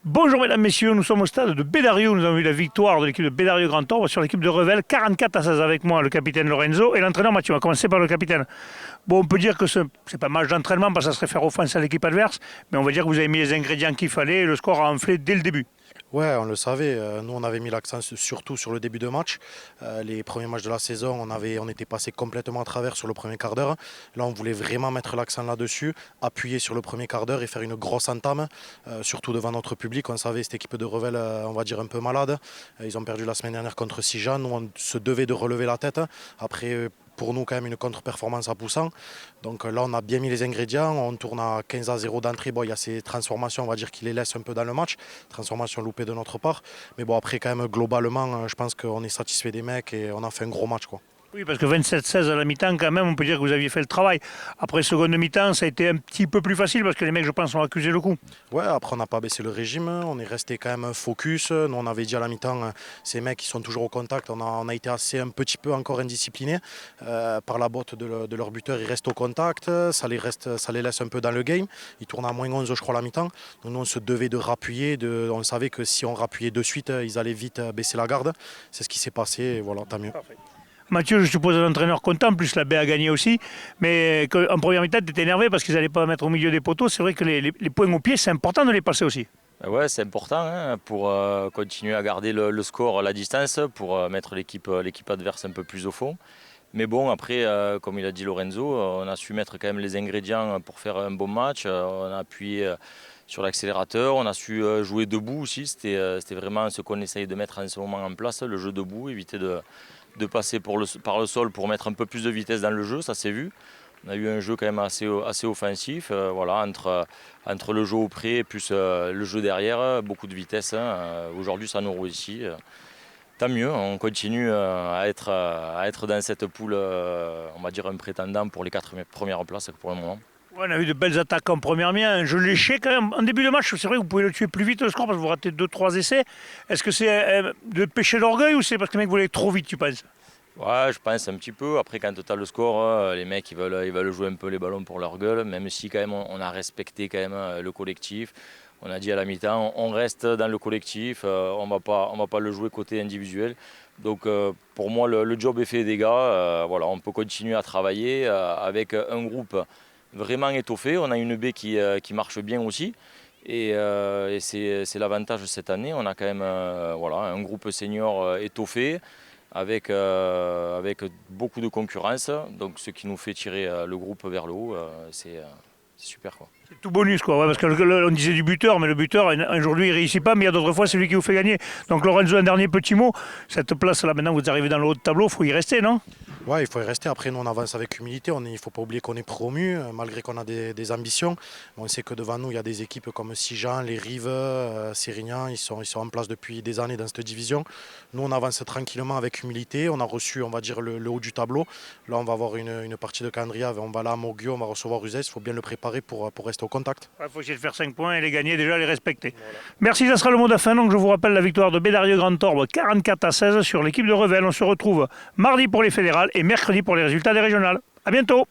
Bonjour mesdames, messieurs, nous sommes au stade de Bédarieux. Nous avons vu la victoire de l'équipe de Bédarieux Grand Orbe sur l'équipe de Revel, 44-16 avec moi, le capitaine Lorenzo et l'entraîneur Mathieu. On va commencer par le capitaine. Bon, on peut dire que ce n'est pas un match d'entraînement parce que ça serait faire offense à l'équipe adverse, mais on va dire que vous avez mis les ingrédients qu'il fallait et le score a enflé dès le début. Ouais, on le savait. Nous, on avait mis l'accent surtout sur le début de match. Les premiers matchs de la saison, on était passé complètement à travers sur le premier quart d'heure. Là, on voulait vraiment mettre l'accent là-dessus, appuyer sur le premier quart d'heure et faire une grosse entame, surtout devant notre public. On savait cette équipe de Revel, on va dire un peu malade. Ils ont perdu la semaine dernière contre Sijan. Nous, on se devait de relever la tête. Après, pour nous, quand même, une contre-performance à poussant. Donc là, on a bien mis les ingrédients. On tourne à 15-0 d'entrée. Bon, il y a ces transformations, on va dire, qui les laissent un peu dans le match. Transformation loupée de notre part. Mais bon, après, quand même, globalement, je pense qu'on est satisfait des mecs et on a fait un gros match, quoi. Oui, parce que 27-16 à la mi-temps, quand même, on peut dire que vous aviez fait le travail. Après seconde mi-temps, ça a été un petit peu plus facile parce que les mecs, je pense, ont accusé le coup. Ouais, après, on n'a pas baissé le régime. On est resté quand même focus. Nous, on avait dit à la mi-temps, ces mecs, qui sont toujours au contact. On a été un petit peu encore indisciplinés par la botte de leur buteur. Ils restent au contact. Ça les laisse un peu dans le game. Ils tournent à moins 11, je crois, à la mi-temps. Donc, nous, on se devait de rappuyer. On savait que si on rappuyait de suite, ils allaient vite baisser la garde. C'est ce qui s'est passé. Et voilà, tant mieux. Parfait. Mathieu, je suppose l'entraîneur content, plus la baie a gagné aussi. Mais en première mi-temps, tu étais énervé parce qu'ils n'allaient pas mettre au milieu des poteaux. C'est vrai que les points au pied, c'est important de les passer aussi. Ouais, c'est important hein, pour continuer à garder le score à la distance, pour mettre l'équipe adverse un peu plus au fond. Mais bon, après, comme il a dit Lorenzo, on a su mettre quand même les ingrédients pour faire un bon match. On a appuyé sur l'accélérateur, on a su jouer debout aussi. C'était vraiment ce qu'on essaye de mettre en ce moment en place, le jeu debout, éviter de passer par le sol pour mettre un peu plus de vitesse dans le jeu, ça s'est vu. On a eu un jeu quand même assez offensif, voilà, entre le jeu au pré plus le jeu derrière, beaucoup de vitesse. Aujourd'hui, ça nous réussit. Tant mieux, on continue à être dans cette poule, on va dire un prétendant pour les 4 premières places pour le moment. Ouais, on a eu de belles attaques en première mi-temps, un jeu léché quand même. En début de match, c'est vrai que vous pouvez le tuer plus vite le score parce que vous ratez 2-3 essais. Est-ce que c'est de péché d'orgueil ou c'est parce que les mecs voulaient trop vite, tu penses? Ouais, je pense un petit peu. Après, quand tu as le score, les mecs ils veulent jouer un peu les ballons pour leur gueule, même si quand même on a respecté quand même le collectif. On a dit à la mi-temps, on reste dans le collectif, on va pas le jouer côté individuel. Donc pour moi, le job est fait des gars. Voilà, on peut continuer à travailler avec un groupe vraiment étoffé. On a une baie qui marche bien aussi. Et c'est l'avantage cette année. On a quand même voilà, un groupe senior étoffé avec beaucoup de concurrence. Donc ce qui nous fait tirer le groupe vers le haut, c'est super, quoi. C'est tout bonus quoi, ouais, parce on disait du buteur, mais le buteur, un jour lui il réussit pas, mais il y a d'autres fois c'est lui qui vous fait gagner. Donc Lorenzo, un dernier petit mot, cette place là maintenant vous arrivez dans le haut de tableau, il faut y rester, non? Ouais, il faut y rester. Après, nous, on avance avec humilité. Il ne faut pas oublier qu'on est promu, malgré qu'on a des ambitions. On sait que devant nous, il y a des équipes comme Sijan, les Rives, Sérignan. Ils sont en place depuis des années dans cette division. Nous, on avance tranquillement avec humilité. On a reçu, on va dire, le haut du tableau. Là, on va avoir une partie de calendrier. On va là à Moguio, on va recevoir Uzès. Il faut bien le préparer pour rester au contact. Il faut essayer de faire 5 points et les gagner, déjà les respecter. Voilà. Merci, ça sera le mot de la fin. Donc je vous rappelle la victoire de Bédarieux Grand Orbe 44-16 sur l'équipe de Revel. On se retrouve mardi pour les fédérales et mercredi pour les résultats des régionales. A bientôt.